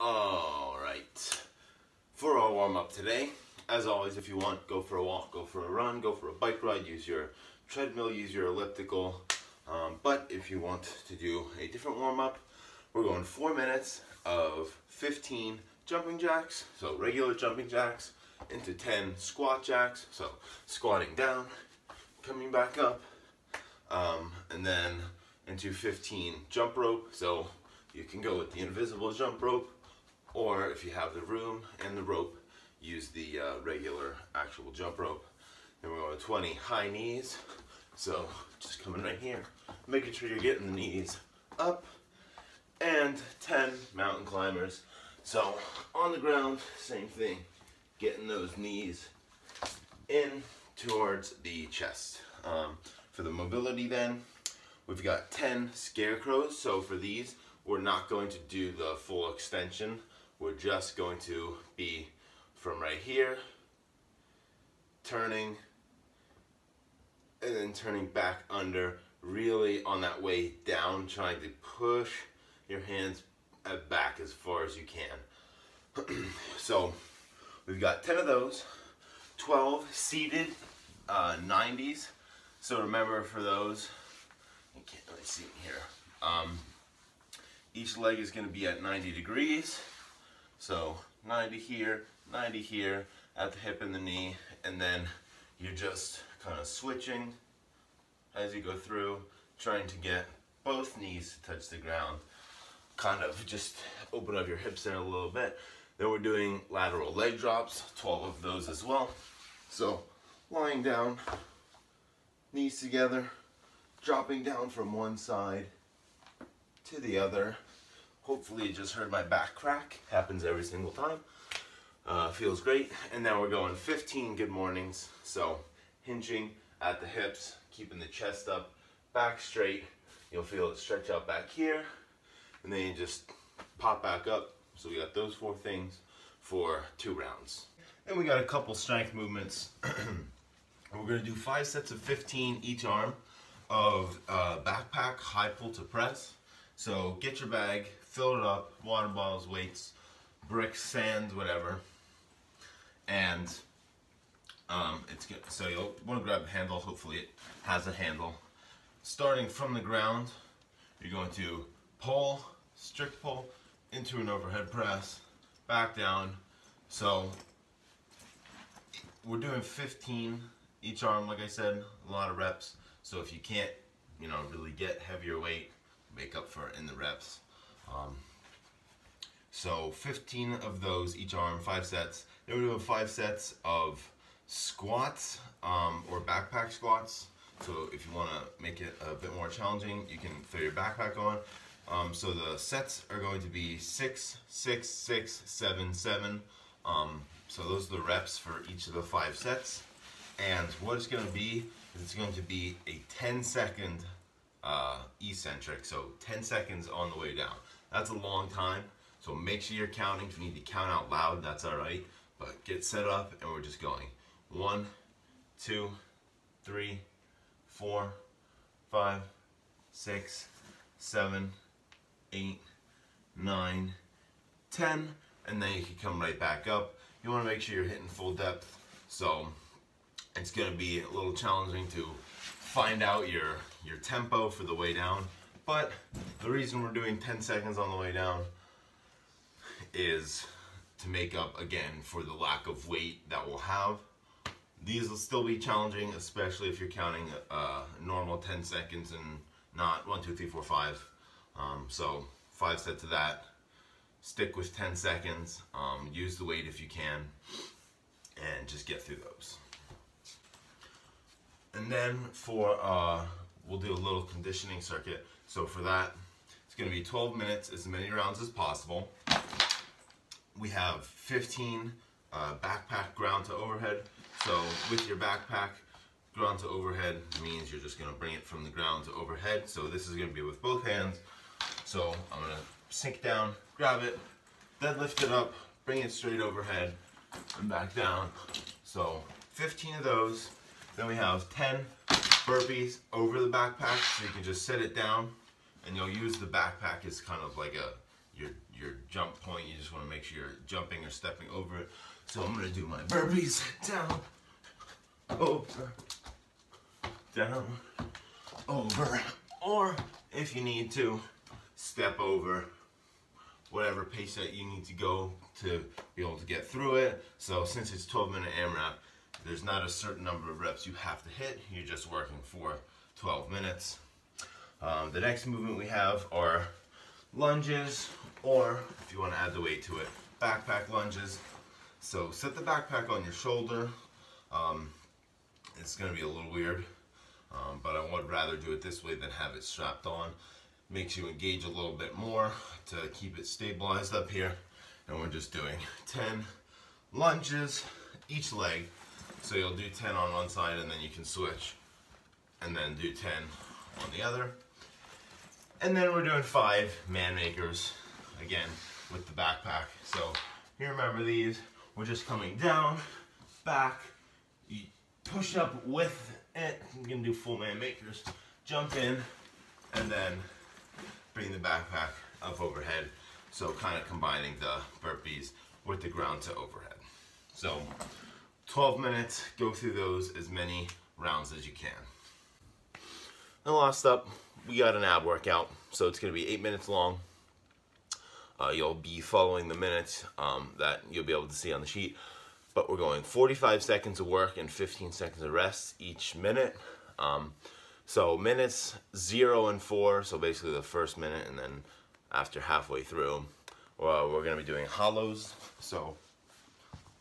Alright, for our warm-up today, as always, if you want, go for a walk, go for a run, go for a bike ride, use your treadmill, use your elliptical. But if you want to do a different warm-up, we're going 4 minutes of 15 jumping jacks, so regular jumping jacks, into 10 squat jacks, so squatting down, coming back up, and then into 15 jump rope, so you can go with the invisible jump rope, or if you have the room and the rope, use the regular actual jump rope. Then we're going to 20 high knees, so just coming right here, making sure you're getting the knees up, and 10 mountain climbers. So on the ground, same thing, getting those knees in towards the chest. For the mobility then, we've got 10 scarecrows. So for these, we're not going to do the full extension. We're just going to be from right here, turning, and then turning back under, really on that way down, trying to push your hands back as far as you can. So we've got 10 of those, 12 seated 90s. So remember, for those, you can't really see me here, each leg is going to be at 90 degrees. So 90 here, 90 here, at the hip and the knee, and then you're just kind of switching as you go through, trying to get both knees to touch the ground. Kind of just open up your hips there a little bit. Then we're doing lateral leg drops, 12 of those as well. So lying down, knees together, dropping down from one side to the other. Hopefully you just heard my back crack. Happens every single time. Feels great. And now we're going 15 good mornings. So hinging at the hips, keeping the chest up, back straight. You'll feel it stretch out back here. And then you just pop back up. So we got those 4 things for 2 rounds. Then we got a couple strength movements. We're going to do 5 sets of 15 each arm of backpack high pull to press. So get your bag, fill it up, water bottles, weights, bricks, sand, whatever. And it's good. So you'll want to grab a handle. Hopefully it has a handle. Starting from the ground, you're going to pull, strict pull, into an overhead press, back down. So we're doing 15 each arm, like I said, a lot of reps. So if you can't, really get heavier weight, make up for it in the reps. So 15 of those each arm, 5 sets. Then we're doing 5 sets of squats or backpack squats. So if you want to make it a bit more challenging, you can throw your backpack on. So the sets are going to be 6, 6, 6, 7, 7. So those are the reps for each of the 5 sets. And what it's going to be is it's going to be a 10-second eccentric. So 10 seconds on the way down. That's a long time. So make sure you're counting. If you need to count out loud, that's all right. But get set up and we're just going. 1, 2, 3, 4, 5, 6, 7, 8, 9, 10, and then you can come right back up. You want to make sure you're hitting full depth, so it's going to be a little challenging to find out your tempo for the way down. But the reason we're doing 10 seconds on the way down is to make up again for the lack of weight that we'll have. These will still be challenging, especially if you're counting normal 10 seconds and not 1, 2, 3, 4, 5. So 5 sets of that. Stick with 10 seconds. Use the weight if you can, and just get through those. And then for we'll do a little conditioning circuit. So for that, it's going to be 12 minutes, as many rounds as possible. We have 15 backpack ground to overhead. So with your backpack, ground to overhead means you're just going to bring it from the ground to overhead. So this is going to be with both hands. So I'm going to sink down, grab it, deadlift it up, bring it straight overhead, and back down. So 15 of those. Then we have 10 burpees over the backpack. So you can just set it down, and you'll use the backpack as kind of like your jump point. You just want to make sure you're jumping or stepping over it. So I'm going to do my burpees. Down, over, down, over. Or if you need to, step over, whatever pace that you need to go to be able to get through it. So since it's 12-minute AMRAP, there's not a certain number of reps you have to hit. You're just working for 12 minutes. The next movement we have are lunges, or if you want to add the weight to it, backpack lunges. So set the backpack on your shoulder. It's going to be a little weird, but I would rather do it this way than have it strapped on. Makes you engage a little bit more to keep it stabilized up here. And we're just doing 10 lunges each leg. So you'll do 10 on one side and then you can switch and then do 10 on the other. And then we're doing 5 man makers again with the backpack. So you remember these, we're just coming down, back, you push up with it. You can do full man makers, jump in, and then bring the backpack up overhead. So kind of combining the burpees with the ground to overhead. So 12 minutes, go through those as many rounds as you can. And last up, we got an ab workout. So it's going to be 8 minutes long. You'll be following the minutes that you'll be able to see on the sheet. But we're going 45 seconds of work and 15 seconds of rest each minute. So minutes 0 and 4, so basically the first minute, and then after halfway through, we're going to be doing hollows. So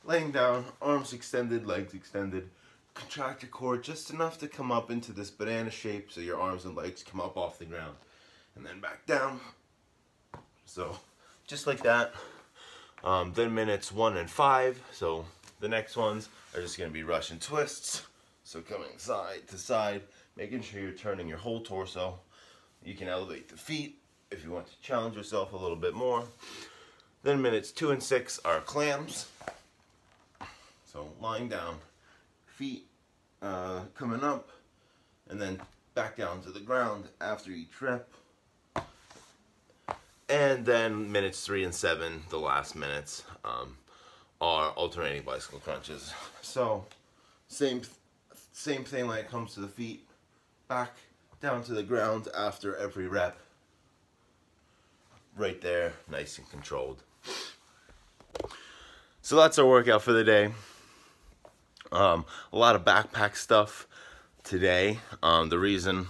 laying down, arms extended, legs extended, contract your core just enough to come up into this banana shape so your arms and legs come up off the ground, and then back down. So just like that. Then minutes 1 and 5, so the next ones are just going to be Russian twists. So coming side to side, making sure you're turning your whole torso. You can elevate the feet if you want to challenge yourself a little bit more. Then minutes 2 and 6 are clams. So lying down, feet coming up, and then back down to the ground after each rep. And then minutes 3 and 7, the last minutes, are alternating bicycle crunches. So same thing when it comes to the feet. Back down to the ground after every rep. Right there, nice and controlled. So that's our workout for the day. A lot of backpack stuff today. The reason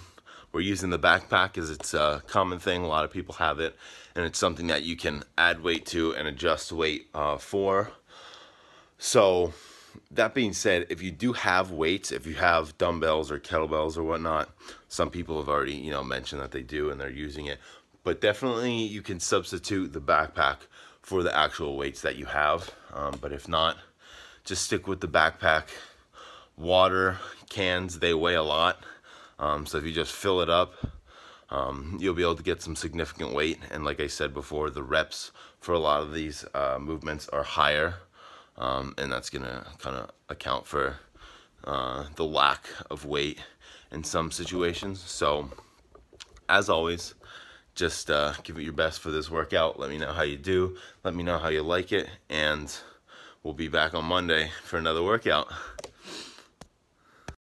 we're using the backpack is it's a common thing. A lot of people have it, and it's something that you can add weight to and adjust weight for. So that being said, if you do have weights, if you have dumbbells or kettlebells or whatnot, some people have already, mentioned that they do and they're using it. But definitely you can substitute the backpack for the actual weights that you have. But if not, just stick with the backpack. Water cans, they weigh a lot. So if you just fill it up, you'll be able to get some significant weight. And like I said before, the reps for a lot of these movements are higher. And that's gonna kind of account for the lack of weight in some situations. So as always, just give it your best for this workout. Let me know how you do. Let me know how you like it. And we'll be back on Monday for another workout.